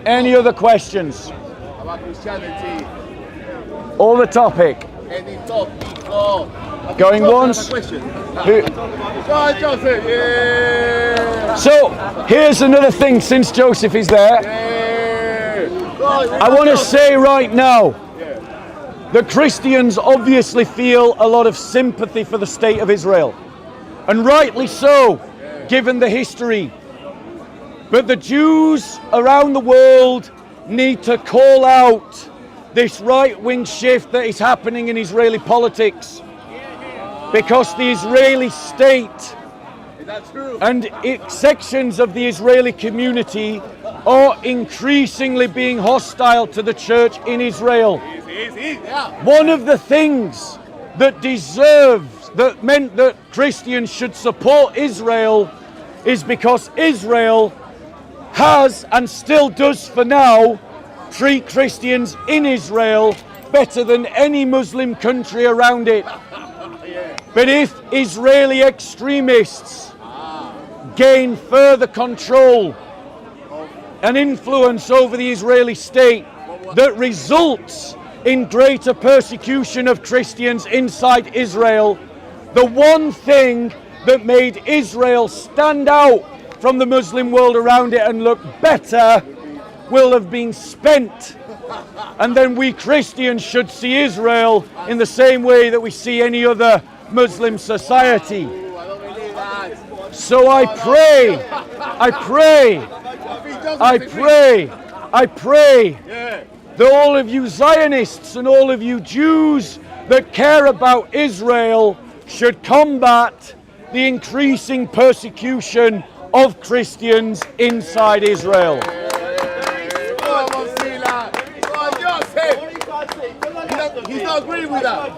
Any other questions? About Christianity. Or the topic? Any topic? No. Going once? Who? Joseph, yeah. So, here's another thing since Joseph is there. I want to say right now, the Christians obviously feel a lot of sympathy for the state of Israel. And rightly so, given the history. But the Jews around the world need to call out this right-wing shift that is happening in Israeli politics. Because the Israeli state and sections of the Israeli community are increasingly being hostile to the church in Israel. One of the things that meant that Christians should support Israel is because Israel has and still does for now treat Christians in Israel better than any Muslim country around it. But if Israeli extremists gain further control and influence over the Israeli state that results in greater persecution of Christians inside Israel, the one thing that made Israel stand out from the Muslim world around it and look better will have been spent. And then we Christians should see Israel in the same way that we see any other Muslim society. So I pray that all of you Zionists and all of you Jews that care about Israel should combat the increasing persecution of Christians inside Israel. He's not agreeing with that.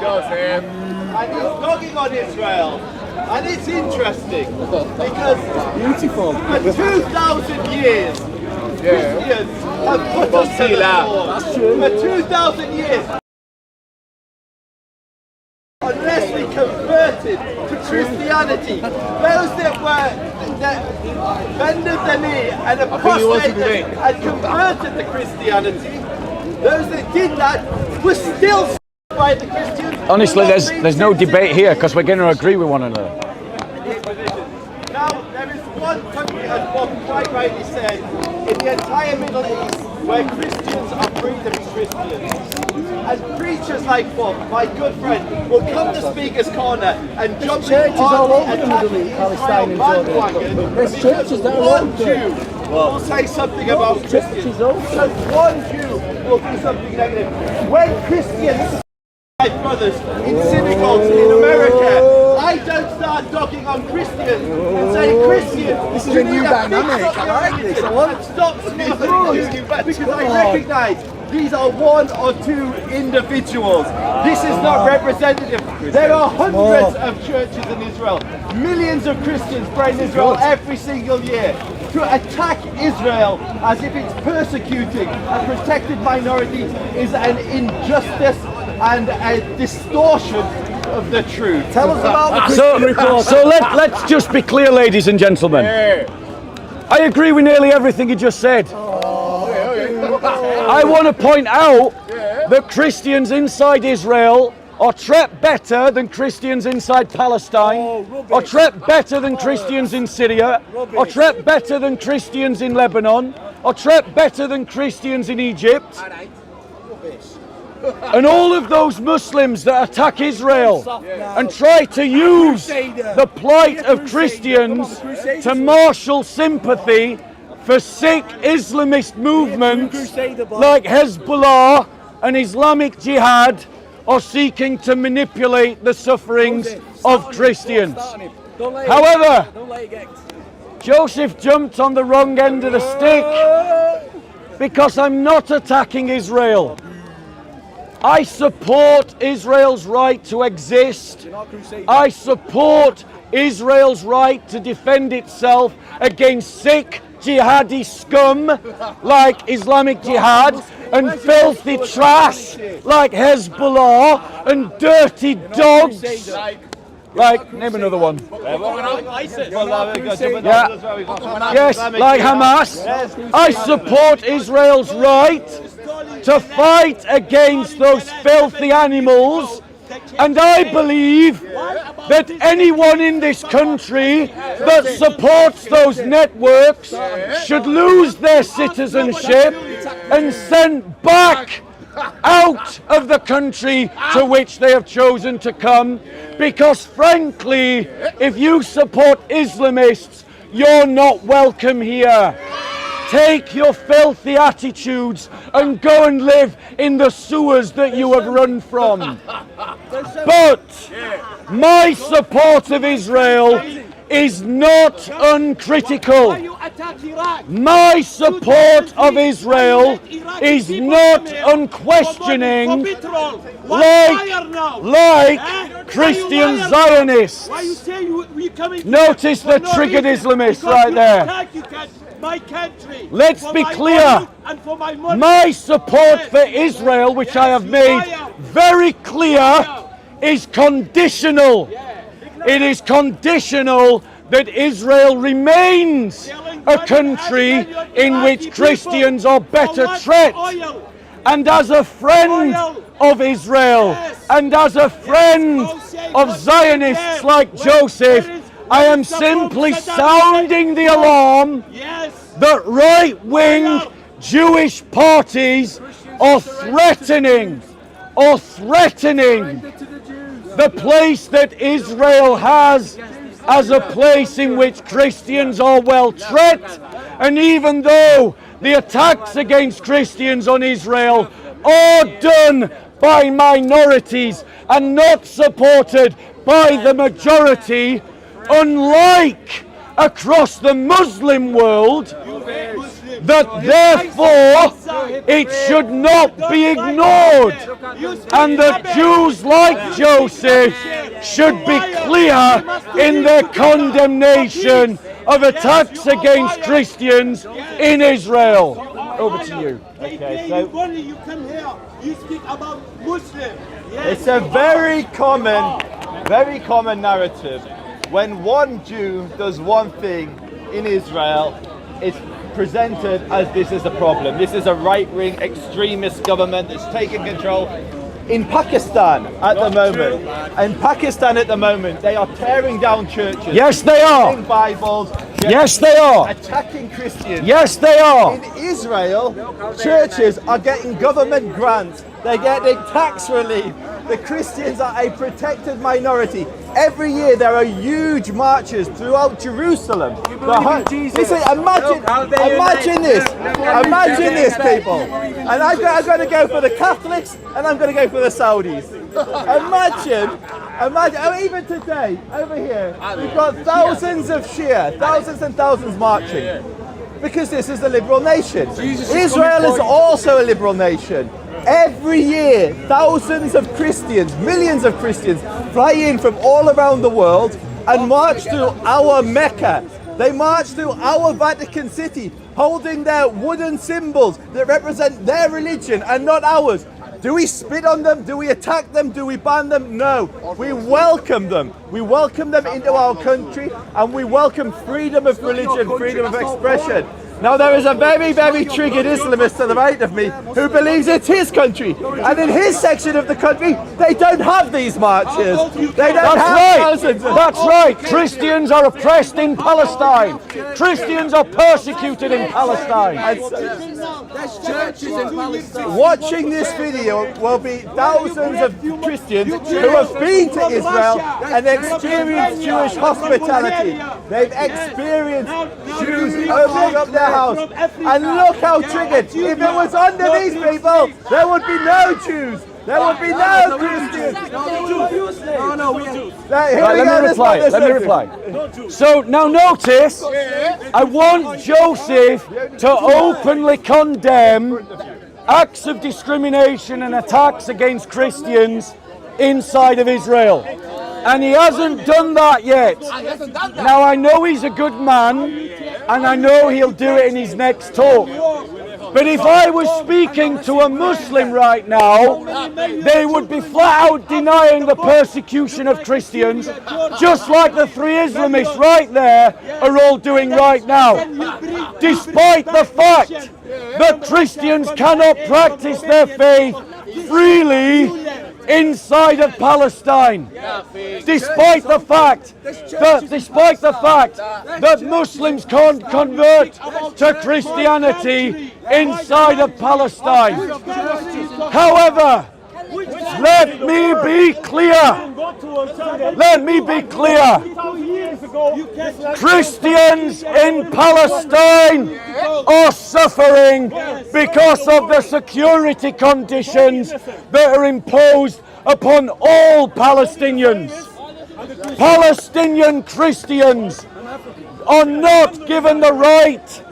Joseph. And he's dogging on Israel. And it's interesting because beautiful. For 2,000 years, Christians have put us to the sword. For 2,000 years. Unless we converted to Christianity, those that bended the knee and apostated and converted to Christianity, those that did that were still by the Christians. Honestly, there's no debate here because we're going to agree with one another. Now, there is one country, as Bob quite rightly said, in the entire Middle East where Christians are free to be Christians. And preachers like Bob, my good friend, will come to Speaker's Corner and jump churches all over the Middle East, Palestine and Jordan. There's churches that are one Jew will say something about Christians. Because one Jew will do something negative. When Christians, my brothers, in synagogues in America, I don't start dogging on Christians and say, Christians, this is a new dynamic. I like this. I want stop sniffing because I recognise these are one or two individuals. This is not representative. There are hundreds of churches in Israel. Millions of Christians pray in Israel every single year. To attack Israel as if it's persecuting a protected minority is an injustice and a distortion of the truth. Tell us about the Christian report. So let's just be clear, ladies and gentlemen. I agree with nearly everything you just said. I want to point out that Christians inside Israel are treated better than Christians inside Palestine, are treated better than Christians in Syria, are treated better than Christians in Lebanon, are treated better than Christians in Egypt. And all of those Muslims that attack Israel and try to use the plight of Christians to marshal sympathy for sick Islamist movements like Hezbollah and Islamic Jihad are seeking to manipulate the sufferings of Christians. However, Joseph jumped on the wrong end of the stick because I'm not attacking Israel. I support Israel's right to exist. I support Israel's right to defend itself against sick jihadi scum like Islamic Jihad and filthy trash like Hezbollah and dirty dogs Like, name another one. ISIS. Yes, like Hamas. I support Israel's right to fight against those filthy animals, and I believe that anyone in this country that supports those networks should lose their citizenship and sent back out of the country to which they have chosen to come, because frankly, if you support Islamists, you're not welcome here. Take your filthy attitudes and go and live in the sewers that you have run from. But my support of Israel is not uncritical. My support of Israel is not unquestioning like Christian Zionists. Notice the triggered Islamists right there. Let's be clear. My support for Israel, which I have made very clear, is conditional. It is conditional that Israel remains a country in which Christians are better treated. And as a friend of Israel, and as a friend of Zionists like Joseph, I am simply sounding the alarm that right-wing Jewish parties are threatening the place that Israel has as a place in which Christians are well treated. And even though the attacks against Christians on Israel are done by minorities and not supported by the majority, unlike across the Muslim world, that therefore it should not be ignored, and that Jews like Joseph should be clear in their condemnation of attacks against Christians in Israel. Over to you. Okay, so you come here, you speak about Muslim. It's a very common narrative. When one Jew does one thing in Israel, it's presented as this is a problem. This is a right-wing extremist government that's taking control. In Pakistan at the moment, they are tearing down churches. Yes, they are. Reading Bibles. Yes, they are. Attacking Christians. Yes, they are. In Israel, churches are getting government grants. They're getting tax relief. The Christians are a protected minority. Every year there are huge marches throughout Jerusalem. Listen, imagine this, people. And I'm going to go for the Catholics, and I'm going to go for the Saudis. Imagine, even today, over here, we've got thousands of Shia, thousands and thousands marching. Because this is a liberal nation. Israel is also a liberal nation. Every year, thousands of Christians, millions of Christians, fly in from all around the world and march through our Mecca. They march through our Vatican City, holding their wooden symbols that represent their religion and not ours. Do we spit on them? Do we attack them? Do we ban them? No. We welcome them. We welcome them into our country, and we welcome freedom of religion, freedom of expression. Now there is a very, very triggered Islamist to the right of me who believes it's his country. And in his section of the country, they don't have these marches. They don't have thousands. That's right. Christians are oppressed in Palestine. Christians are persecuted in Palestine. There's churches in Palestine. Watching this video will be thousands of Christians who have been to Israel and experienced Jewish hospitality. They've experienced Jews opening up their house. And look how triggered. If it was under these people, there would be no Jews. There would be no Christians. Let me reply. So now notice, I want Joseph to openly condemn acts of discrimination and attacks against Christians inside of Israel. And he hasn't done that yet. Now I know he's a good man, and I know he'll do it in his next talk. But if I was speaking to a Muslim right now, they would be flat out denying the persecution of Christians, just like the three Islamists right there are all doing right now. Despite the fact that Christians cannot practice their faith freely inside of Palestine, despite the fact that Muslims can't convert to Christianity inside of Palestine. However, let me be clear. Let me be clear. Christians in Palestine are suffering because of the security conditions that are imposed upon all Palestinians. Palestinian Christians are not given the right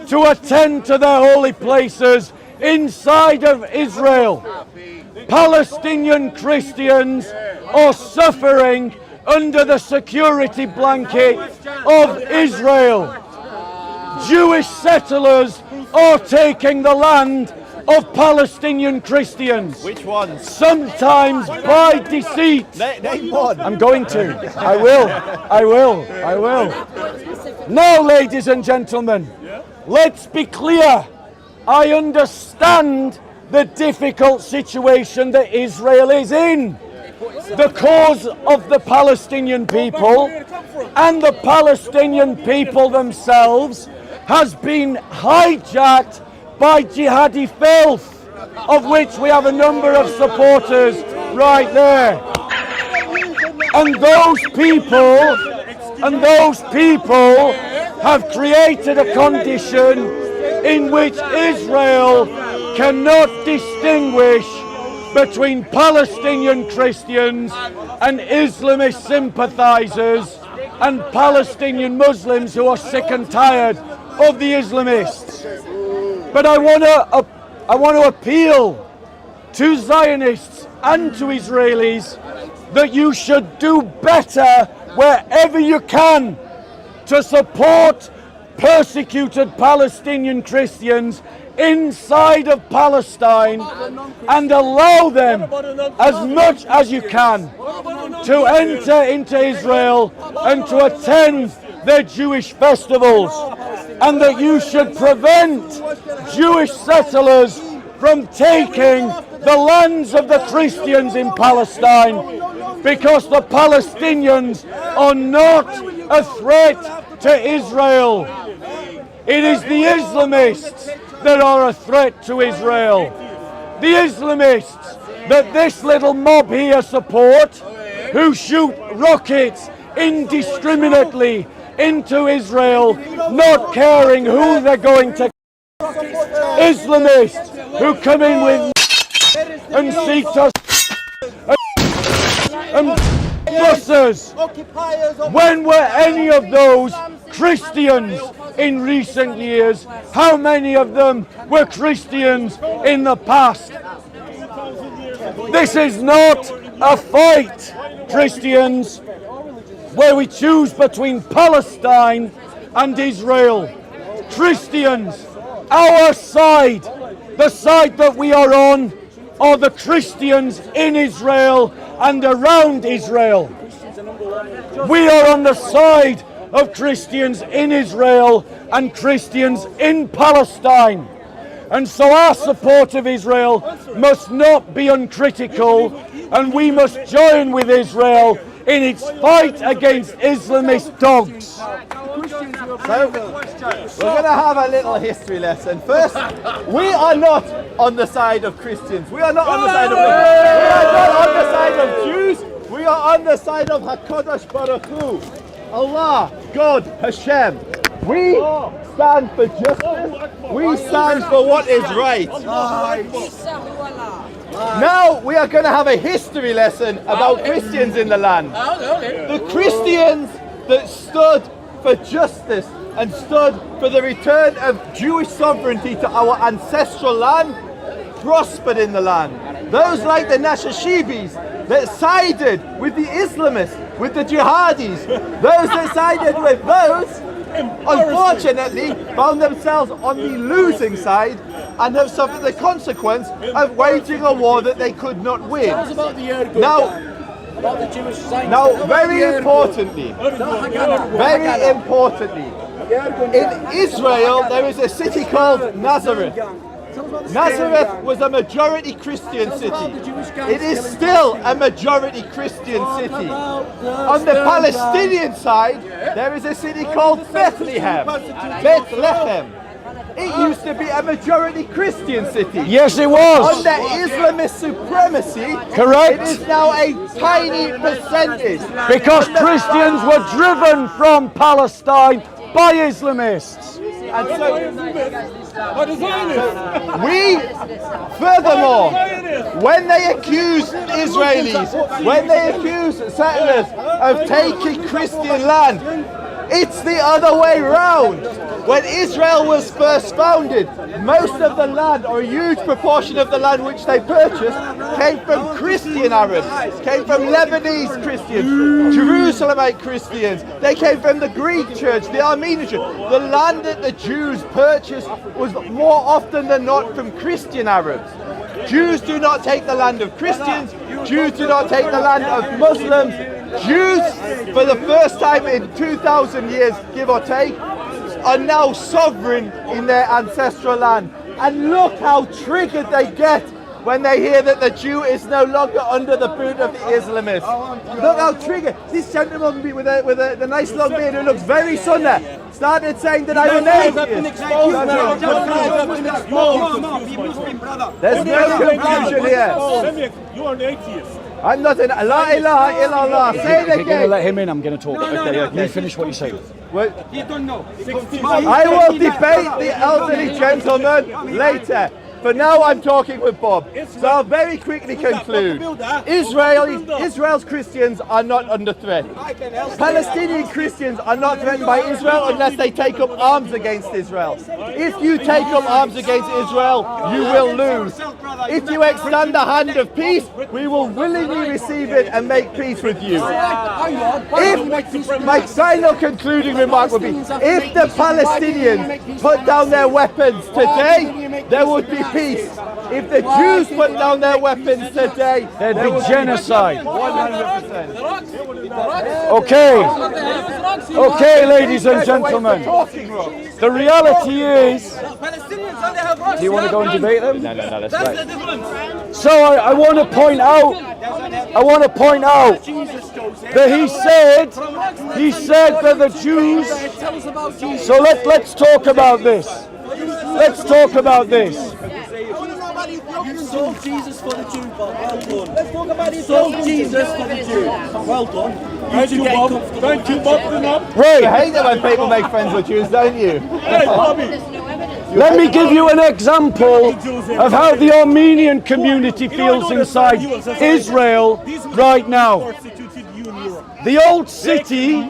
to attend to their holy places inside of Israel. Palestinian Christians are suffering under the security blanket of Israel. Jewish settlers are taking the land of Palestinian Christians. Which ones? Sometimes by deceit. Name one. I'm going to. I will. Now, ladies and gentlemen, let's be clear. I understand the difficult situation that Israel is in. The cause of the Palestinian people and the Palestinian people themselves has been hijacked by jihadi filth, of which we have a number of supporters right there. And those people have created a condition in which Israel cannot distinguish between Palestinian Christians and Islamist sympathizers and Palestinian Muslims who are sick and tired of the Islamists. But I want to appeal to Zionists and to Israelis that you should do better wherever you can to support persecuted Palestinian Christians inside of Palestine and allow them as much as you can to enter into Israel and to attend their Jewish festivals, and that you should prevent Jewish settlers from taking the lands of the Christians in Palestine, because the Palestinians are not a threat to Israel. It is the Islamists that are a threat to Israel. The Islamists that this little mob here support, who shoot rockets indiscriminately into Israel, not caring who they're going to. Islamists who come in with and seek to and buses. When were any of those Christians in recent years? How many of them were Christians in the past? This is not a fight, Christians, where we choose between Palestine and Israel. Christians, our side, the side that we are on, are the Christians in Israel and around Israel. We are on the side of Christians in Israel and Christians in Palestine. And so our support of Israel must not be uncritical, and we must join with Israel in its fight against Islamist dogs. So, we're going to have a little history lesson. First, we are not on the side of Christians. We are not on the side of we are not on the side of Jews. We are on the side of HaKadosh Baruch Hu, Allah, God, Hashem. We stand for justice. We stand for what is right. Now we are going to have a history lesson about Christians in the land. The Christians that stood for justice and stood for the return of Jewish sovereignty to our ancestral land prospered in the land. Those like the Nashashibis that sided with the Islamists, with the jihadis, those that sided with those, unfortunately, found themselves on the losing side and have suffered the consequence of waging a war that they could not win. Now, very importantly, in Israel there is a city called Nazareth. Nazareth was a majority Christian city. It is still a majority Christian city. On the Palestinian side, there is a city called Bethlehem. It used to be a majority Christian city. Yes, it was. Under Islamist supremacy, Correct. it is now a tiny percentage. Because Christians were driven from Palestine by Islamists. And so, furthermore, when they accuse Israelis, when they accuse settlers of taking Christian land, it's the other way round. When Israel was first founded, most of the land, or a huge proportion of the land which they purchased, came from Christian Arabs, came from Lebanese Christians, Jerusalemite Christians. They came from the Greek church, the Armenian church. The land that the Jews purchased was more often than not from Christian Arabs. Jews do not take the land of Christians. Jews do not take the land of Muslims. Jews, for the first time in 2,000 years, give or take, are now sovereign in their ancestral land. And look how triggered they get when they hear that the Jew is no longer under the boot of the Islamists. Look how triggered. This gentleman with the nice long beard who looks very Sunnah started saying that I'm an atheist. There's no confusion here. You are an atheist. I'm not an La ilaha illallah. Say it If you're going to again. let him in, I'm going to talk. Okay. You finish what you say. I will debate the elderly gentleman later. For now, I'm talking with Bob. So I'll very quickly conclude. Israel's Christians are not under threat. Palestinian Christians are not threatened by Israel unless they take up arms against Israel. If you take up arms against Israel, you will lose. If you extend the hand of peace, we will willingly receive it and make peace with you. My final concluding remark would be, if the Palestinians put down their weapons today, there would be peace. If the Jews put down their weapons today, There'd be genocide. 100%. Okay, ladies and gentlemen. The reality is, do you want to go and debate them? No, that's right. So I want to point out that he said that the Jews. So let's talk about this. Let's talk about this. You sold Jesus for the Jew, Bob. Well done. Let's talk about it. Sold Jesus for the Jew. Well done. Thank you, Bob. Thank you, Bob. Right. You hate it when people make friends with Jews, don't you? Hey, Bobby. Let me give you an example of how the Armenian community feels inside Israel right now. The old city,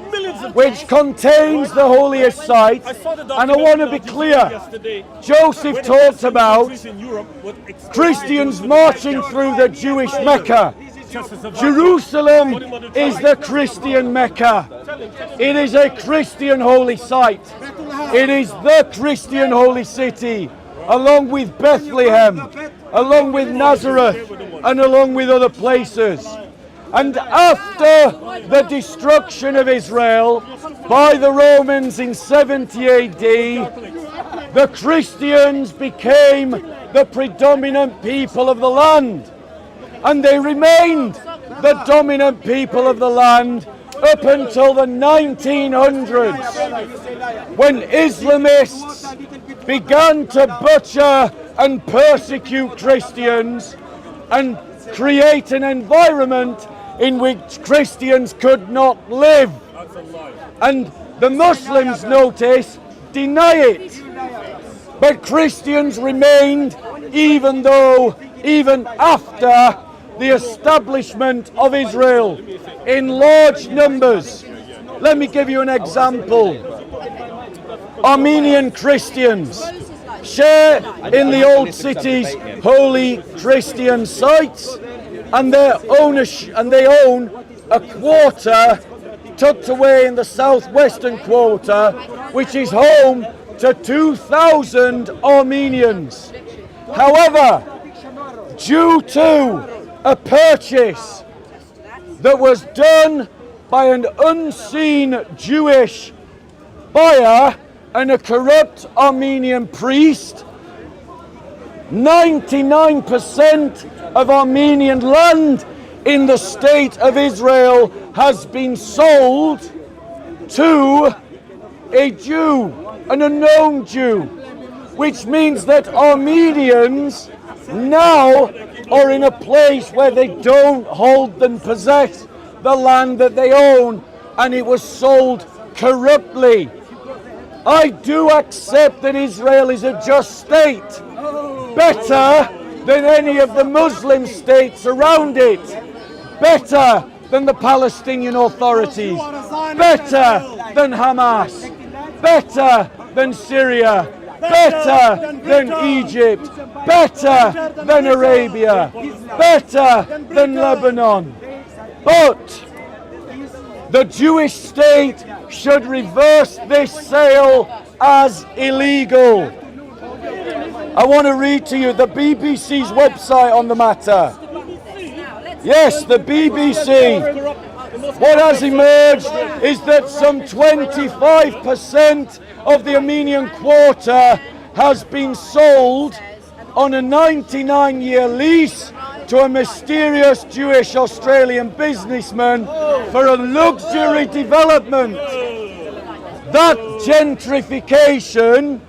which contains the holiest site, and I want to be clear, Joseph talked about Christians marching through the Jewish Mecca. Jerusalem is the Christian Mecca. It is a Christian holy site. It is the Christian holy city, along with Bethlehem, along with Nazareth, and along with other places. And after the destruction of Israel by the Romans in 70 AD, the Christians became the predominant people of the land. And they remained the dominant people of the land up until the 1900s, when Islamists began to butcher and persecute Christians and create an environment in which Christians could not live. And the Muslims, notice, deny it. But Christians remained even after the establishment of Israel in large numbers. Let me give you an example. Armenian Christians share in the old city's holy Christian sites, and they own a quarter tucked away in the southwestern quarter, which is home to 2,000 Armenians. However, due to a purchase that was done by an unseen Jewish buyer and a corrupt Armenian priest, 99% of Armenian land in the state of Israel has been sold to a Jew, an unknown Jew, which means that Armenians now are in a place where they don't hold and possess the land that they own, and it was sold corruptly. I do accept that Israel is a just state, better than any of the Muslim states around it, better than the Palestinian authorities, better than Hamas, better than Syria, better than Egypt, better than Arabia, better than Lebanon. But the Jewish state should reverse this sale as illegal. I want to read to you the BBC's website on the matter. Yes, the BBC. What has emerged is that some 25% of the Armenian quarter has been sold on a 99-year lease to a mysterious Jewish Australian businessman for a luxury development. That gentrification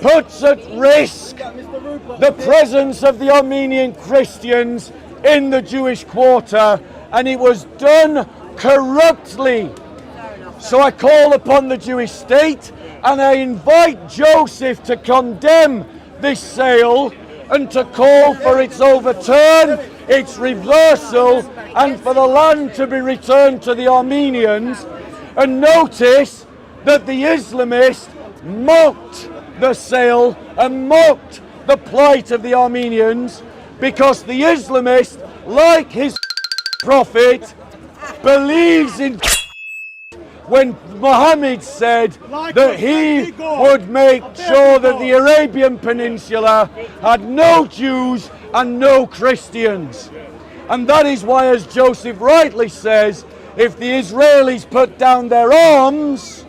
puts at risk the presence of the Armenian Christians in the Jewish quarter, and it was done corruptly. So I call upon the Jewish state and I invite Joseph to condemn this sale and to call for its overturn, its reversal, and for the land to be returned to the Armenians. And notice that the Islamists mocked the sale and mocked the plight of the Armenians, because the Islamist, like his prophet, believes in when Muhammad said that he would make sure that the Arabian Peninsula had no Jews and no Christians. And that is why, as Joseph rightly says, if the Israelis put down their arms,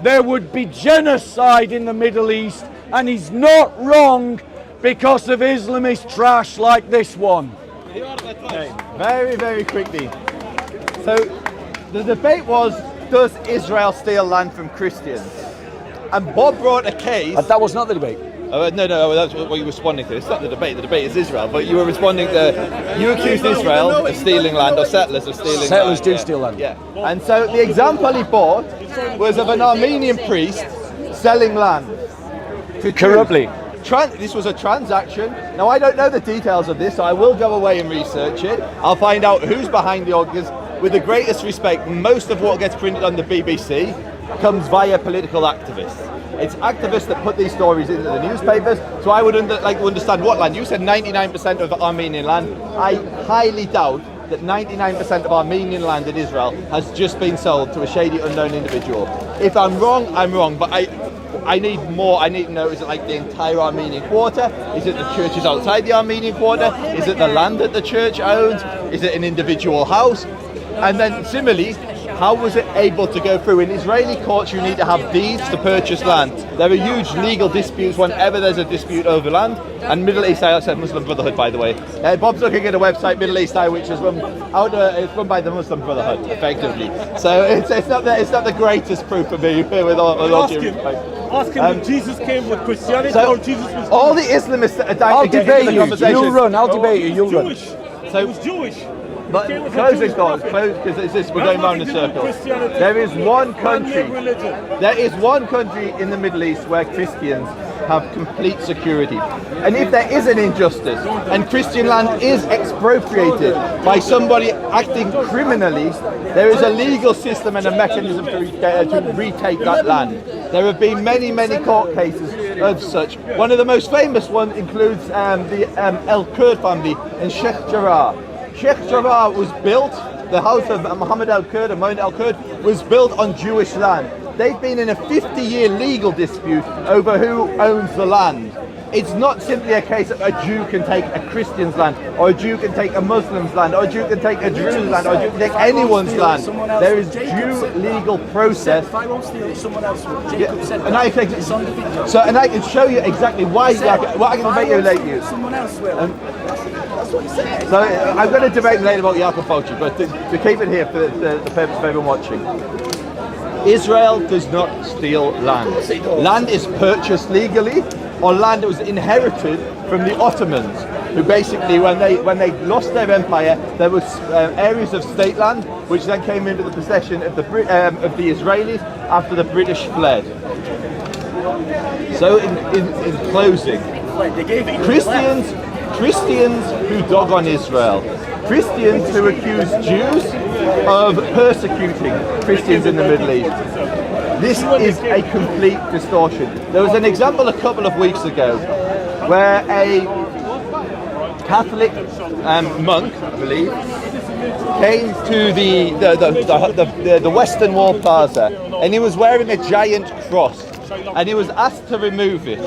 there would be genocide in the Middle East, and he's not wrong because of Islamist trash like this one. Okay, very, very quickly. So the debate was, does Israel steal land from Christians? And Bob brought a case. That was not the debate. No, that's what you were responding to. It's not the debate. The debate is Israel. But you were responding to, you accused Israel of stealing land, or settlers of stealing land. Settlers do steal land. Yeah. And so the example he brought was of an Armenian priest selling land to Corruptly. This was a transaction. Now, I don't know the details of this, so I will go away and research it. I'll find out who's behind the organs. With the greatest respect, most of what gets printed on the BBC comes via political activists. It's activists that put these stories into the newspapers. So I would like to understand what land. You said 99% of Armenian land. I highly doubt that 99% of Armenian land in Israel has just been sold to a shady unknown individual. If I'm wrong, I'm wrong. But I need more. I need to know, is it like the entire Armenian quarter? Is it the churches outside the Armenian quarter? Is it the land that the church owns? Is it an individual house? And then similarly, how was it able to go through? In Israeli courts, you need to have deeds to purchase land. There are huge legal disputes whenever there's a dispute over land. And Middle East Eye, I said Muslim Brotherhood, by the way. Bob's looking at a website, Middle East Eye, which is it's run by the Muslim Brotherhood, effectively. So it's not the greatest proof for me. With all due respect. Ask him if Jesus came with Christianity or Jesus was all the Islamists that are dying I'll to get debate into the you. conversation. You'll run. I'll debate you. You'll run. Jewish. So He was Jewish. But closing thoughts, because we're going round in circles. There is one country. There is one country in the Middle East where Christians have complete security. And if there is an injustice and Christian land is expropriated by somebody acting criminally, there is a legal system and a mechanism to retake that land. There have been many, many court cases of such. One of the most famous ones includes the El Kurd family in Sheikh Jarrah. Sheikh Jarrah was built, the house of Muhammad Al Kurd and Mohammed Al Kurd was built on Jewish land. They've been in a 50-year legal dispute over who owns the land. it's not simply a case of a Jew can take a Christian's land, or a Jew can take a Muslim's land, or a Jew can take a Drew's land, or a Jew can take anyone's land. There is due legal process. If I won't steal it, someone else will. Yeah, Jacob said and I can, it's individual. so, and I can show you exactly why. What I can debate you. Someone else will. That's what he said. So I'm going to debate later about Jacob Fauci, but to keep it here for the purpose of everyone watching. Israel does not steal land. Land is purchased legally, or land that was inherited from the Ottomans, who basically, when they lost their empire, there was areas of state land which then came into the possession of the Israelis after the British fled. So in closing, Christians who dog on Israel, Christians who accuse Jews of persecuting Christians in the Middle East. This is a complete distortion. There was an example a couple of weeks ago where a Catholic monk, I believe, came to the Western Wall Plaza, and he was wearing a giant cross, and he was asked to remove it.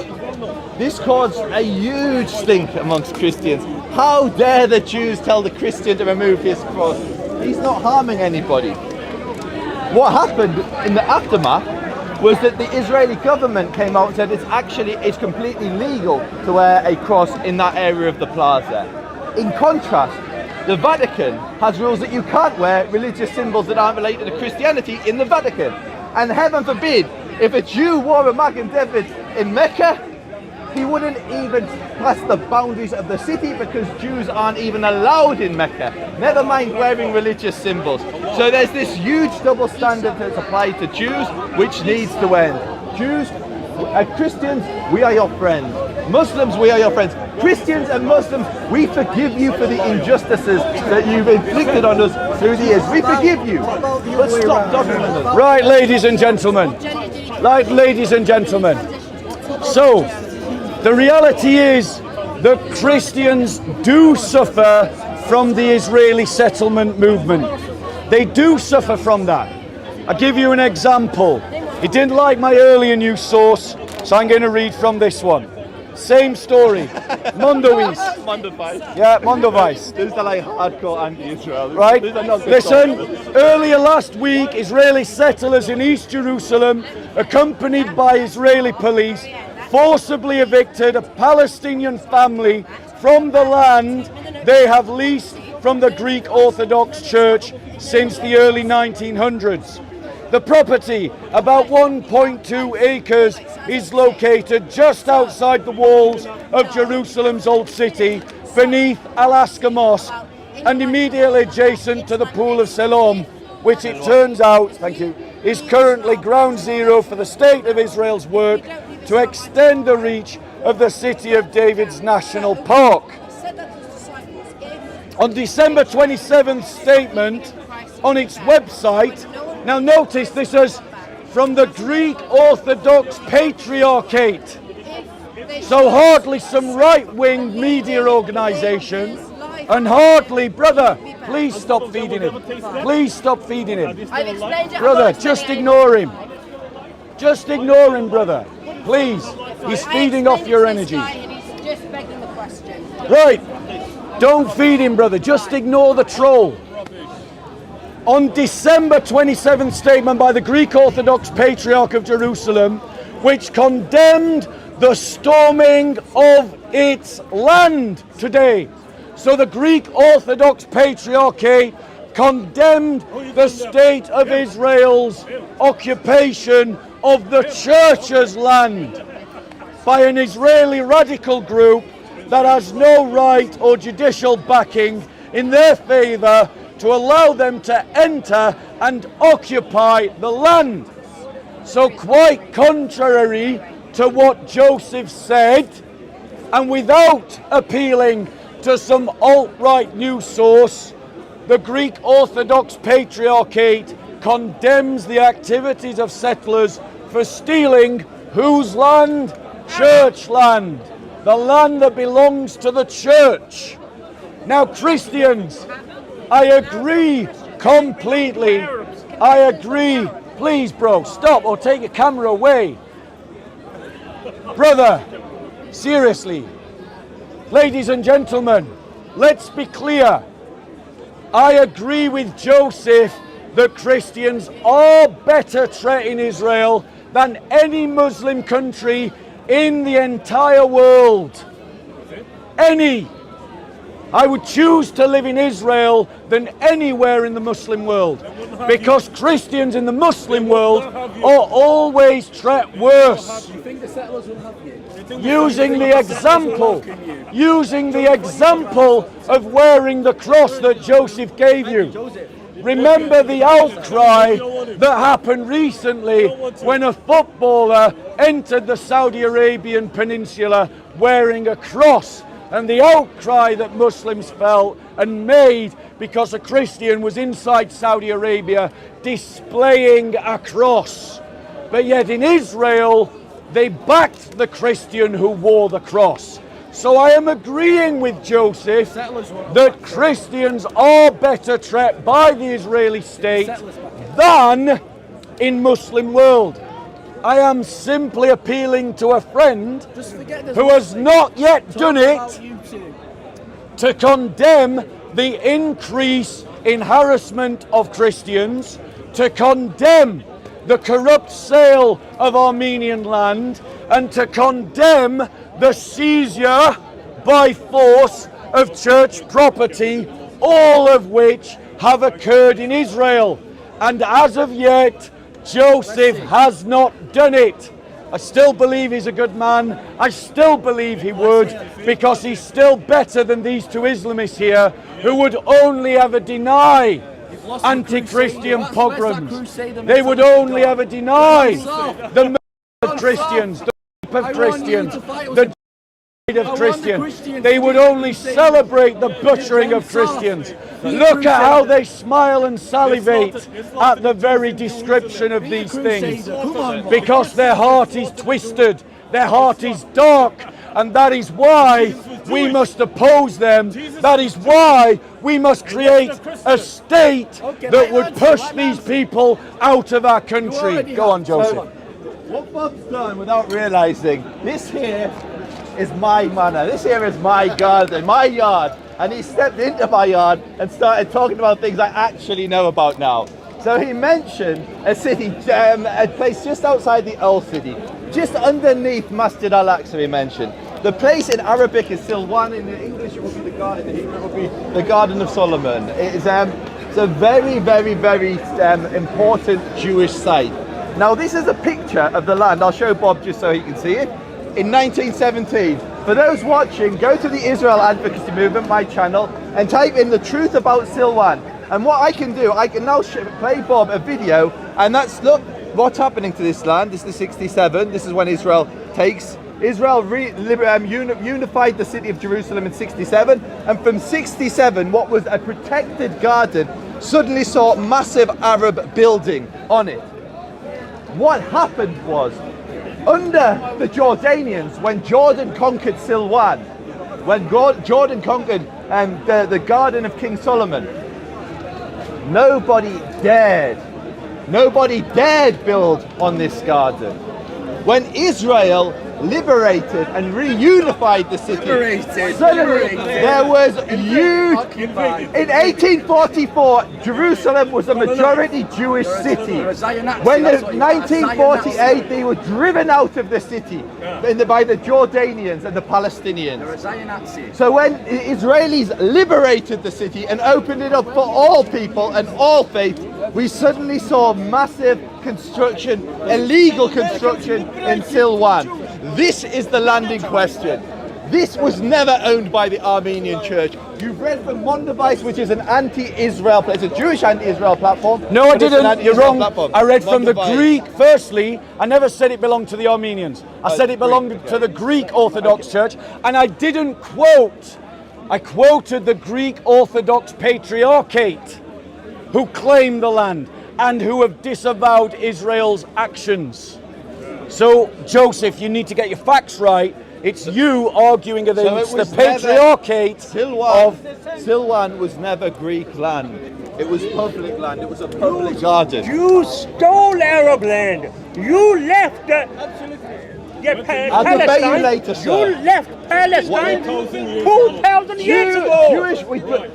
This caused a huge stink amongst Christians. How dare the Jews tell the Christian to remove his cross? He's not harming anybody. What happened in the aftermath was that the Israeli government came out and said it's completely legal to wear a cross in that area of the plaza. In contrast, the Vatican has rules that you can't wear religious symbols that aren't related to Christianity in the Vatican. And heaven forbid, if a Jew wore a Magen David in Mecca, he wouldn't even pass the boundaries of the city because Jews aren't even allowed in Mecca. Never mind wearing religious symbols. So there's this huge double standard that's applied to Jews, which needs to end. Jews, Christians, we are your friends. Muslims, we are your friends. Christians and Muslims, we forgive you for the injustices that you've inflicted on us through the years. We forgive you. But stop dogging us. Right, ladies and gentlemen. Right, ladies and gentlemen. So, the reality is that Christians do suffer from the Israeli settlement movement. They do suffer from that. I'll give you an example. He didn't like my earlier news source, so I'm going to read from this one. Same story. Mondovies. Yeah, Mondovies. These are like hardcore anti-Israel. Right? These are not good Listen, stories. earlier last week, Israeli settlers in East Jerusalem, accompanied by Israeli police, forcibly evicted a Palestinian family from the land they have leased from the Greek Orthodox Church since the early 1900s. The property, about 1.2 acres, is located just outside the walls of Jerusalem's Old City, beneath Al-Aqsa Mosque, and immediately adjacent to the Pool of Siloam, which it turns out, thank you, is currently ground zero for the State of Israel's work to extend the reach of the City of David's National Park. On December 27th statement on its website, now notice this is from the Greek Orthodox Patriarchate, so hardly some right-wing media organisation, and hardly, brother, please stop feeding him. Please stop feeding him. Brother, just ignore him. Just ignore him, brother. Please. He's feeding off your energy. Right. Don't feed him, brother. Just ignore the troll. On December 27th statement by the Greek Orthodox Patriarch of Jerusalem, which condemned the storming of its land today. So the Greek Orthodox Patriarchate condemned the State of Israel's occupation of the Church's land by an Israeli radical group that has no right or judicial backing in their favour to allow them to enter and occupy the land. So quite contrary to what Joseph said, and without appealing to some alt-right news source, the Greek Orthodox Patriarchate condemns the activities of settlers for stealing whose land? Church land. The land that belongs to the church. Now, Christians, I agree completely. I agree. Please, bro, stop or take your camera away. Brother, Seriously. Ladies and gentlemen, let's be clear. I agree with Joseph that Christians are better treating Israel than any Muslim country in the entire world. Any. I would choose to live in Israel than anywhere in the Muslim world, because Christians in the Muslim world are always treated worse. You think the settlers will have you? Using the example of wearing the cross that Joseph gave you. Remember the outcry that happened recently when a footballer entered the Saudi Arabian peninsula wearing a cross, and the outcry that Muslims felt and made because a Christian was inside Saudi Arabia displaying a cross. But yet in Israel, they backed the Christian who wore the cross. So I am agreeing with Joseph that Christians are better treated by the Israeli state than in Muslim world. I am simply appealing to a friend who has not yet done it to condemn the increase in harassment of Christians, to condemn the corrupt sale of Armenian land, and to condemn the seizure by force of church property, all of which have occurred in Israel. And as of yet, Joseph has not done it. I still believe he's a good man. I still believe he would, because he's still better than these two Islamists here who would only ever deny anti-Christian pogroms. They would only ever deny the murder of Christians, the rape of Christians, the of Christians. They would only celebrate the butchering of Christians. Look at how they smile and salivate at the very description of these things, because their heart is twisted, their heart is dark, and that is why we must oppose them. That is why we must create a state that would push these people out of our country. Go on, Joseph. What Bob's done without realizing, this here is my manor, this here is my garden, my yard, and he stepped into my yard and started talking about things I actually know about now. So he mentioned a city, a place just outside the old city, just underneath Masjid al-Aqsa. He mentioned the place in Arabic is Silwan, in English it would be the garden, in Hebrew it would be the Garden of Solomon. It's a very, very, very important Jewish site. Now this is a picture of the land. I'll show Bob just so he can see it. In 1917, for those watching, go to the Israel Advocacy Movement, my channel, and type in the truth about Silwan. And what I can do, I can now play Bob a video, and that's, look, what's happening to this land. This is 67, this is when Israel unified the city of Jerusalem in 67, and from 67, what was a protected garden suddenly saw a massive Arab building on it. What happened was, under the Jordanians, when Jordan conquered Silwan, when Jordan conquered the garden of King Solomon, nobody dared build on this garden. When Israel liberated and reunified the city, suddenly there was huge. In 1844, Jerusalem was a majority Jewish city. When in 1948 they were driven out of the city by the Jordanians and the Palestinians. So when the Israelis liberated the city and opened it up for all people and all faith, we suddenly saw massive construction, illegal construction in Silwan. This is the land in question. This was never owned by the Armenian Church. You've read from Mondavais, which is an anti-Israel, it's a Jewish anti-Israel platform. No, I didn't. You're wrong. Platform. I read from the Greek. Firstly, I never said it belonged to the Armenians. I said it belonged to the Greek Orthodox Church, and I didn't quote. I quoted the Greek Orthodox Patriarchate, who claim the land and who have disavowed Israel's actions. So, Joseph, you need to get your facts right. It's you arguing against the Patriarchate Silwan was never Greek land. It was public land. It was a public garden. You stole Arab land. You left I'll debate you later, sir. You left Palestine 2,000 years ago. Jewish, we left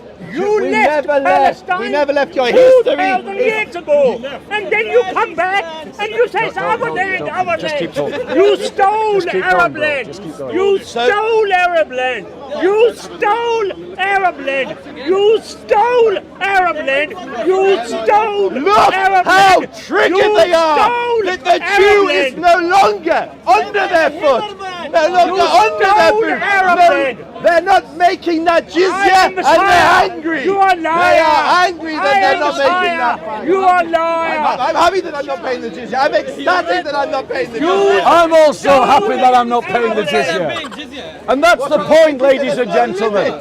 never left. Palestine We never left your history. 2,000 years ago. And then you come back and you say it's our land, our Just keep land. talking. You stole keep Arab going, bro. land. Just keep going. You stole Arab land. You stole Arab land. You stole Arab land. You stole Look Arab how land. triggered You they are. stole That the Arab Jew land. is no longer under their foot. No longer You under their stole foot. Arab No, land. they're not making that I jizya am and Messiah. they're angry. You are liar. They are angry that I they're am not making Messiah. that. You are liar. I'm happy that I'm not paying the jizya. I'm ecstatic that I'm not paying the jizya. I'm also happy that I'm not paying the jizya. And that's the point, ladies and gentlemen,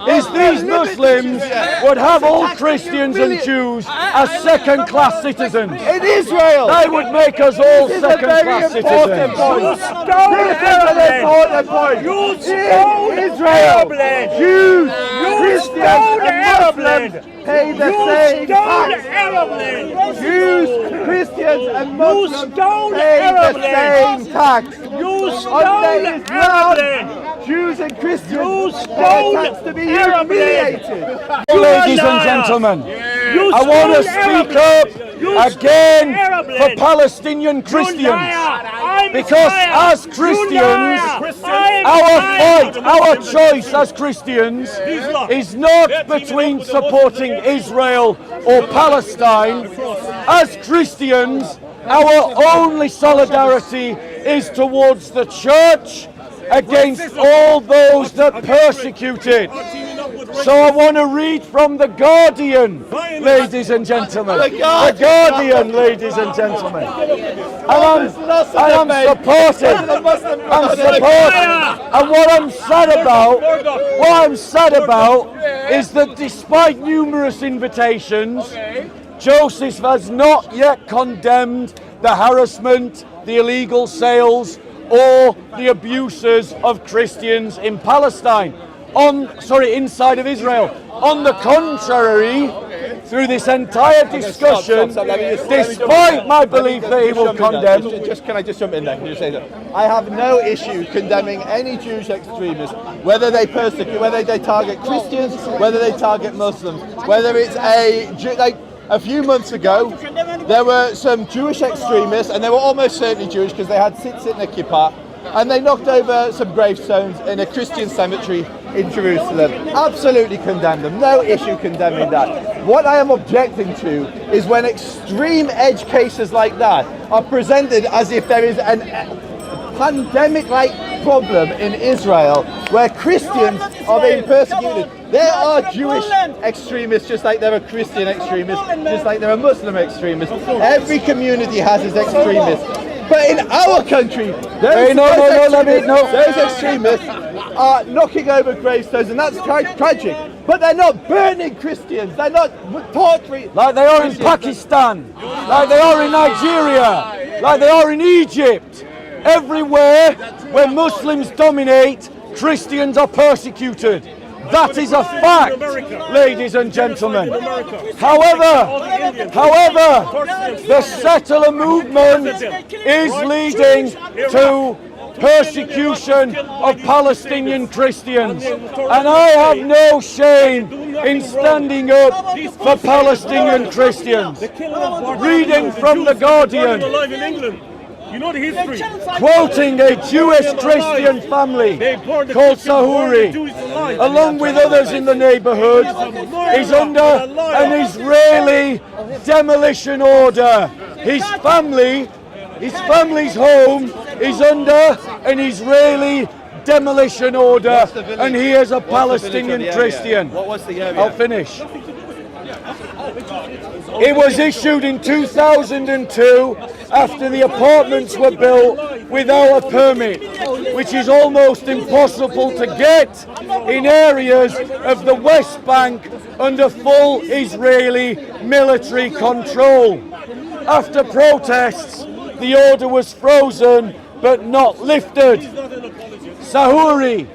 is these Muslims would have all Christians and Jews as second-class citizens. In Israel. They would make us all This is a very second-class important citizens. point. Stole This is Arab an land. important point. You stole In Israel, Arab land. Jews, You Christians, stole and Arab Muslims land. pay the You same stole tax. Arab land. Jews, Christians, and Muslims stole pay Arab the land. same tax. You stole Under Arab Islam, land. Jews and Christians You pay stole tax to be Arab land. humiliated. Ladies and liar. gentlemen, You I want to stole Arab speak land. up You again stole Arab for land. Palestinian You Christians. liar. I'm Because Messiah. as You Christians, liar. I'm our Messiah. fight, our choice as Christians is not between supporting Israel or Palestine. As Christians, our only solidarity is towards the church against all those that persecute it. So I want to read from The Guardian, ladies and gentlemen. The Guardian, ladies and gentlemen. And I'm supporting. And what I'm sad about is that despite numerous invitations, Joseph has not yet condemned the harassment, the illegal sales, or the abuses of Christians in Palestine. Inside of Israel. On the contrary, through this entire discussion, despite my belief that he will condemn. Can I just jump in there? Can you say that? I have no issue condemning any Jewish extremists, whether they persecute, whether they target Christians, whether they target Muslims, whether it's a few months ago, there were some Jewish extremists, and they were almost certainly Jewish because they had tzitzit and a kippah, and they knocked over some gravestones in a Christian cemetery in Jerusalem. Absolutely condemn them. No issue condemning that. What I am objecting to is when extreme edge cases like that are presented as if there is an pandemic-like problem in Israel where Christians are being persecuted. There are Jewish extremists just like there are Christian extremists, just like there are Muslim extremists. Every community has its extremists. But in our country, those extremists are knocking over gravestones, and that's tragic. But they're not burning Christians. They're not torturing. Like they are in Pakistan, like they are in Nigeria, like they are in Egypt. Everywhere where Muslims dominate, Christians are persecuted. That is a fact, ladies and gentlemen. However, the settler movement is leading to persecution of Palestinian Christians. And I have no shame in standing up for Palestinian Christians. Reading from The Guardian, you know the history. quoting a Jewish Christian family called Sahuri, along with others in the neighborhood, is under an Israeli demolition order. His family's home is under an Israeli demolition order, and he is a Palestinian Christian. What's the area? I'll finish. It was issued in 2002 after the apartments were built without a permit, which is almost impossible to get in areas of the West Bank under full Israeli military control. After protests, the order was frozen but not lifted. Sahuri,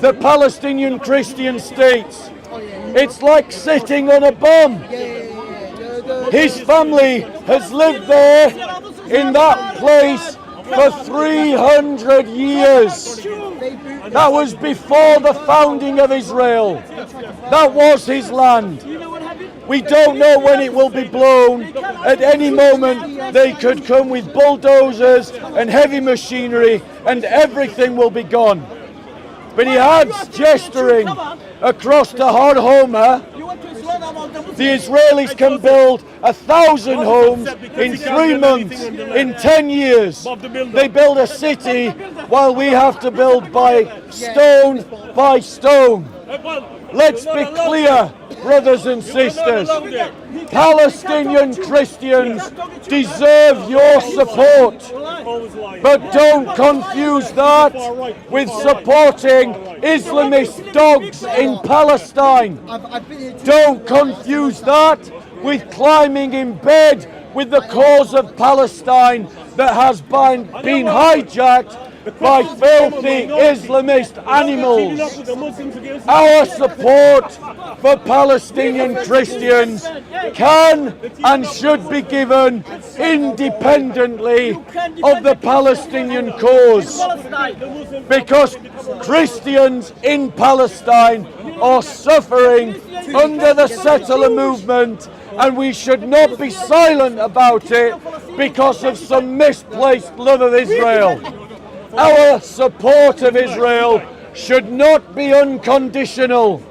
the Palestinian Christian, states, "It's like sitting on a bomb." His family has lived there in that place for 300 years. That was before the founding of Israel. That was his land. We don't know when it will be blown. At any moment, they could come with bulldozers and heavy machinery, and everything will be gone. But he adds gesturing across to Har Homa. The Israelis can build 1,000 homes in 3 months, in 10 years. They build a city while we have to build by stone by stone. Let's be clear, brothers and sisters. Palestinian Christians deserve your support, but don't confuse that with supporting Islamist dogs in Palestine. Don't confuse that with climbing in bed with the cause of Palestine that has been hijacked by filthy Islamist animals. Our support for Palestinian Christians can and should be given independently of the Palestinian cause, because Christians in Palestine are suffering under the settler movement, and we should not be silent about it because of some misplaced love of Israel. Our support of Israel should not be unconditional.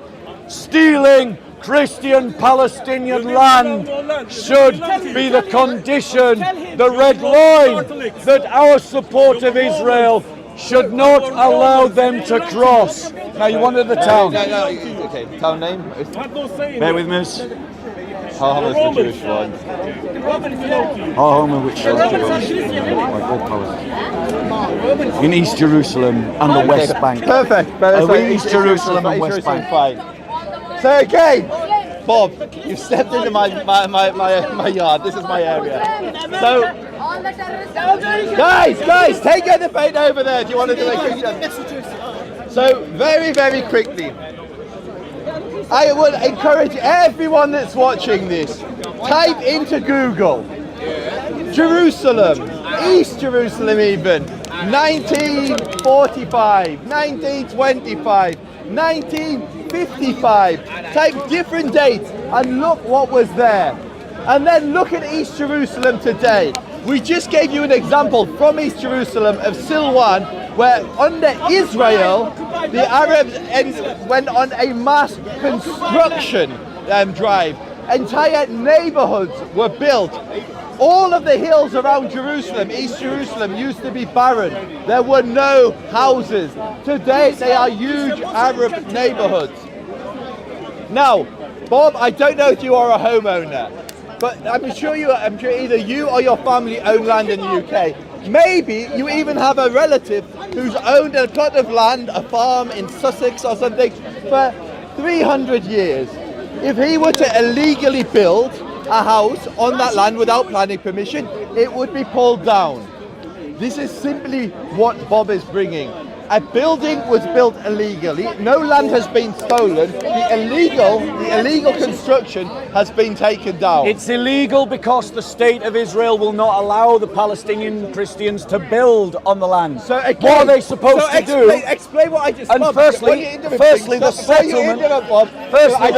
Stealing Christian Palestinian land should be the condition, the red line that our support of Israel should not allow them to cross. Now you wanted the town. Okay, town name? Bear with me. Har Homa is the Jewish one. Har Homa, which is in East Jerusalem and the West Bank. Perfect. East Jerusalem and West Bank. Fine. So again, Bob, you've stepped into my yard. This is my area. So, guys, take your debate over there. Do you want to do a Christian? So, very, very quickly, I would encourage everyone that's watching this, type into Google, Jerusalem, East Jerusalem even, 1945, 1925, 1955, type different dates and look what was there. And then look at East Jerusalem today. We just gave you an example from East Jerusalem of Silwan, where under Israel, the Arabs went on a mass construction drive. Entire neighborhoods were built. All of the hills around Jerusalem, East Jerusalem, used to be barren. There were no houses. Today, they are huge Arab neighborhoods. Now, Bob, I don't know if you are a homeowner, but I'm sure either you or your family own land in the UK. Maybe you even have a relative who's owned a plot of land, a farm in Sussex or something, for 300 years. If he were to illegally build a house on that land without planning permission, it would be pulled down. This is simply what Bob is bringing. A building was built illegally. No land has been stolen. The illegal construction has been taken down. It's illegal because the state of Israel will not allow the Palestinian Christians to build on the land. So again, what are they supposed to do? Explain what I just. And Bob, firstly, the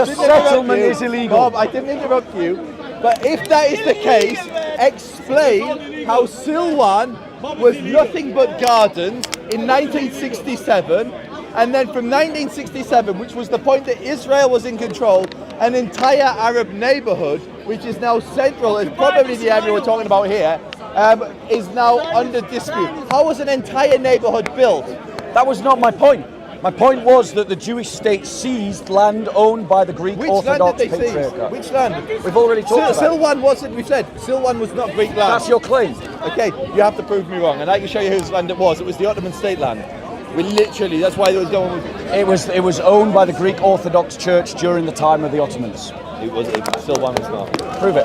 settlement is illegal. Bob, I didn't interrupt you. But if that is the case, explain how Silwan was nothing but gardens in 1967, and then from 1967, which was the point that Israel was in control, an entire Arab neighborhood, which is now central, is probably the area we're talking about here, is now under dispute. How was an entire neighborhood built? That was not my point. My point was that the Jewish state seized land owned by the Greek Orthodox Patriarchate. Which land? We've already talked about Silwan wasn't, we said, Silwan was not Greek land. That's your claim. Okay, you have to prove me wrong, and I can show you whose land it was. It was the Ottoman state land. We literally, that's why there was no one. It was owned by the Greek Orthodox Church during the time of the Ottomans. Silwan was not. Prove it.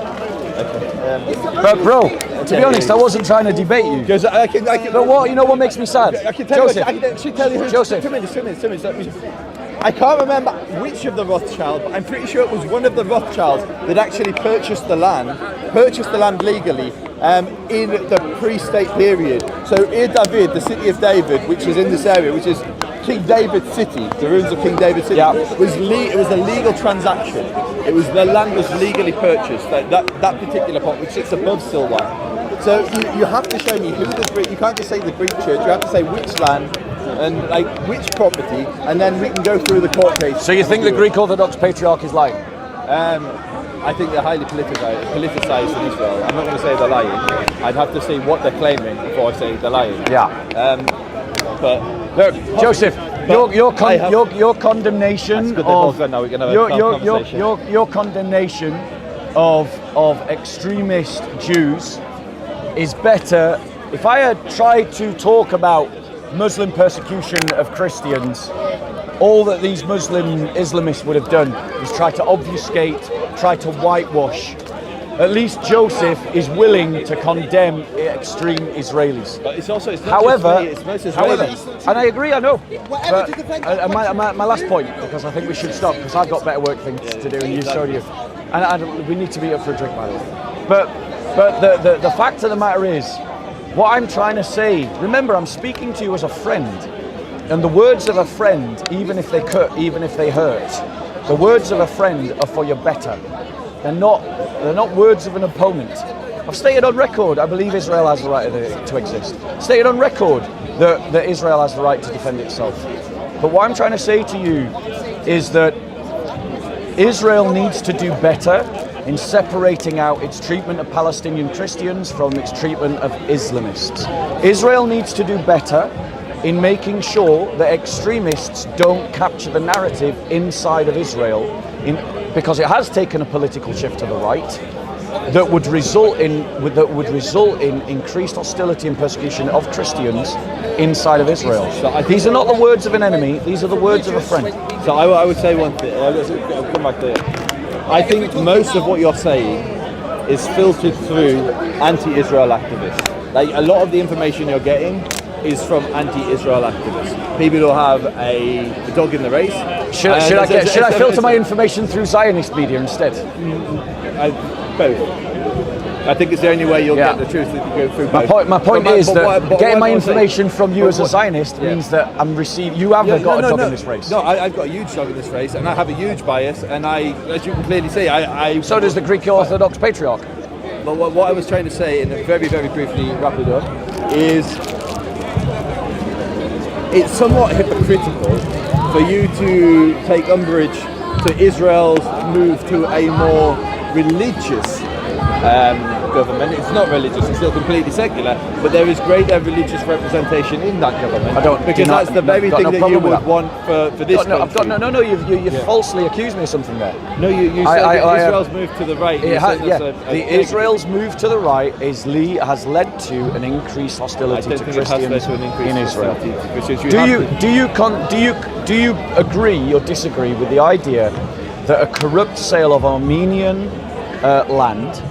Okay. But bro, to be honest, I wasn't trying to debate you. Because I can. But what, you know what makes me sad? I can tell Joseph. you. I can actually tell you who. Joseph. 2 minutes. I can't remember which of the Rothschilds, but I'm pretty sure it was one of the Rothschilds that actually purchased the land legally in the pre-state period. So Ir David, the city of David, which is in this area, which is King David's city, the ruins of King David's city, it was a legal transaction. It was the land was legally purchased. That particular part, which sits above Silwan. So you have to show me who the Greek. You can't just say the Greek church. You have to say which land and like which property, and then we can go through the court case. So you think the Greek Orthodox Patriarch is lying? I think they're highly politicized in Israel. I'm not going to say they're lying. I'd have to see what they're claiming before I say they're lying. Yeah. But look, Joseph, your condemnation of your condemnation of extremist Jews is better. If I had tried to talk about Muslim persecution of Christians, all that these Muslim Islamists would have done is try to obfuscate, try to whitewash. At least Joseph is willing to condemn extreme Israelis. But it's also, however, it's most Israelis. and I agree, I know. But my last point, because I think we should stop, because I've got better work things to do, and you so do you. And we need to meet up for a drink, by the way. But the fact of the matter is, what I'm trying to say, remember, I'm speaking to you as a friend, and the words of a friend, even if they hurt, the words of a friend are for your better. They're not words of an opponent. I've stated on record, I believe Israel has the right to exist. Stated on record that Israel has the right to defend itself. But what I'm trying to say to you is that Israel needs to do better in separating out its treatment of Palestinian Christians from its treatment of Islamists. Israel needs to do better in making sure that extremists don't capture the narrative inside of Israel, because it has taken a political shift to the right that would result in increased hostility and persecution of Christians inside of Israel. So these are not the words of an enemy; these are the words of a friend. So I would say one thing. I'll come back to it. I think most of what you're saying is filtered through anti-Israel activists. Like a lot of the information you're getting is from anti-Israel activists. People who have a dog in the race. Should I filter my information through Zionist media instead? Both. I think it's the only way you'll get the truth if you go through both. My point is that getting my information from you as a Zionist means that I'm receiving. You haven't got a dog in this race. No, I've got a huge dog in this race, and I have a huge bias, and as you can clearly see, I. So does the Greek Orthodox Patriarch. But what I was trying to say, and very, very briefly wrap it up, is it's somewhat hypocritical for you to take umbrage to Israel's move to a more religious government. It's not religious, it's still completely secular, but there is greater religious representation in that government. That's the very thing that you would want for this country. No, you falsely accused me of something there. No, you said Israel's move to the right. Israel's move to the right has led to an increased hostility to Christians in Israel. Do you agree or disagree with the idea that a corrupt sale of Armenian land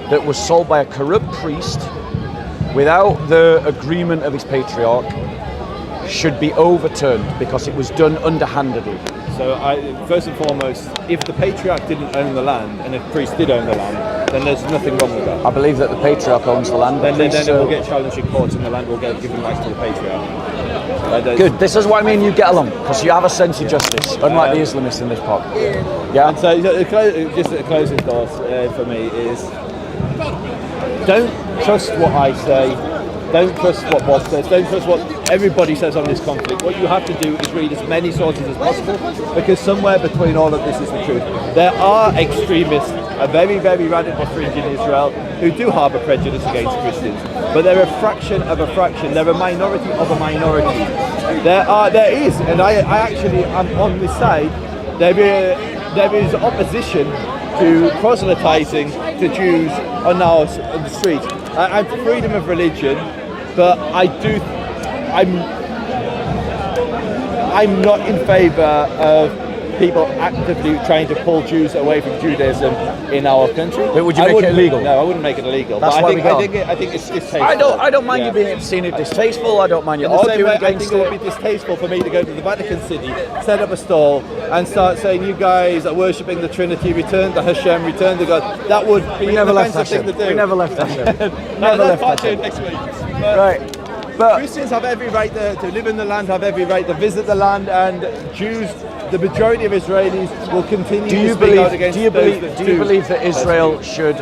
that was sold by a corrupt priest without the agreement of his patriarch should be overturned because it was done underhandedly? So first and foremost, if the patriarch didn't own the land and if the priest did own the land, then there's nothing wrong with that. I believe that the patriarch owns the land. Then it will get challenged in court and the land will get given back to the patriarch. Good. This is why me and you get along, because you have a sense of justice, unlike the Islamists in this part. Yeah. And so just a closing thought for me is, don't trust what I say, don't trust what Bob says, don't trust what everybody says on this conflict. What you have to do is read as many sources as possible, because somewhere between all of this is the truth. There are extremists, a very, very radical fringe in Israel, who do harbour prejudice against Christians, but they're a fraction of a fraction, they're a minority of a minority. There is, and I actually am on this side, there is opposition to proselytizing to Jews on the street. I'm for freedom of religion, but I'm not in favour of people actively trying to pull Jews away from Judaism in our country. But would you make it illegal? No, I wouldn't make it illegal. That's but why I think it's distasteful. I don't mind you being seen it distasteful. I don't mind you arguing against it. I think it would be distasteful for me to go to the Vatican City, set up a stall, and start saying, "You guys are worshipping the Trinity, return to Hashem, return to God." That would be an offensive thing to do. We never left Hashem. Never left Hashem. Next week. Right. But Christians have every right to live in the land, have every right to visit the land, and Jews, the majority of Israelis, will continue to speak out against do you those that believe that Israel should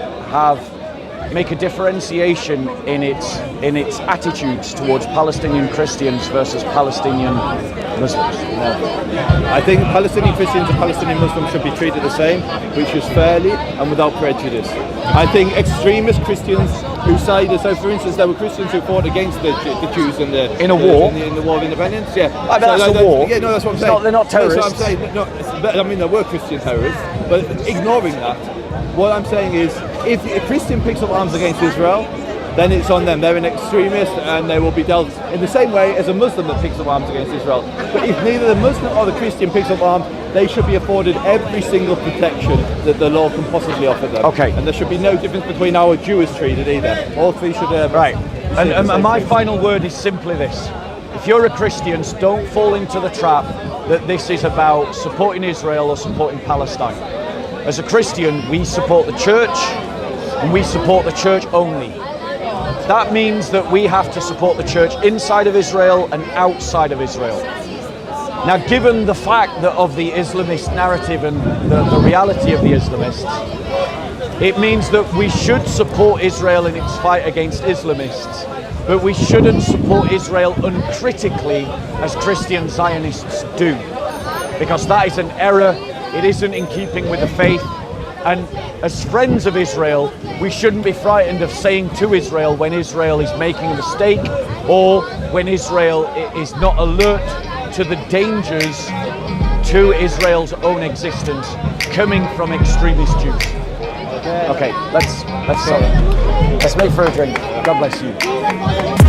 make a differentiation in its attitudes towards Palestinian Christians versus Palestinian Muslims? I think Palestinian Christians and Palestinian Muslims should be treated the same, which is fairly and without prejudice. I think extremist Christians who side, so for instance, there were Christians who fought against the Jews in the war? in the War of Independence. Yeah, I mean, that's a war. Yeah, no, that's what I'm saying. They're not terrorists. That's what I'm saying. No, I mean, there were Christian terrorists, but ignoring that, what I'm saying is, if a Christian picks up arms against Israel, then it's on them. They're an extremist and they will be dealt in the same way as a Muslim that picks up arms against Israel. But if neither the Muslim or the Christian picks up arms, they should be afforded every single protection that the law can possibly offer them. Okay. And there should be no difference between how a Jew is treated either. All three should Right. And my final word is simply this. If you're a Christian, don't fall into the trap that this is about supporting Israel or supporting Palestine. As a Christian, we support the church, and we support the church only. That means that we have to support the church inside of Israel and outside of Israel. Now, given the fact that of the Islamist narrative and the reality of the Islamists, it means that we should support Israel in its fight against Islamists, but we shouldn't support Israel uncritically as Christian Zionists do, because that is an error. It isn't in keeping with the faith. And as friends of Israel, we shouldn't be frightened of saying to Israel when Israel is making a mistake or when Israel is not alert to the dangers to Israel's own existence coming from extremist Jews. Okay, let's make for a drink. God bless you.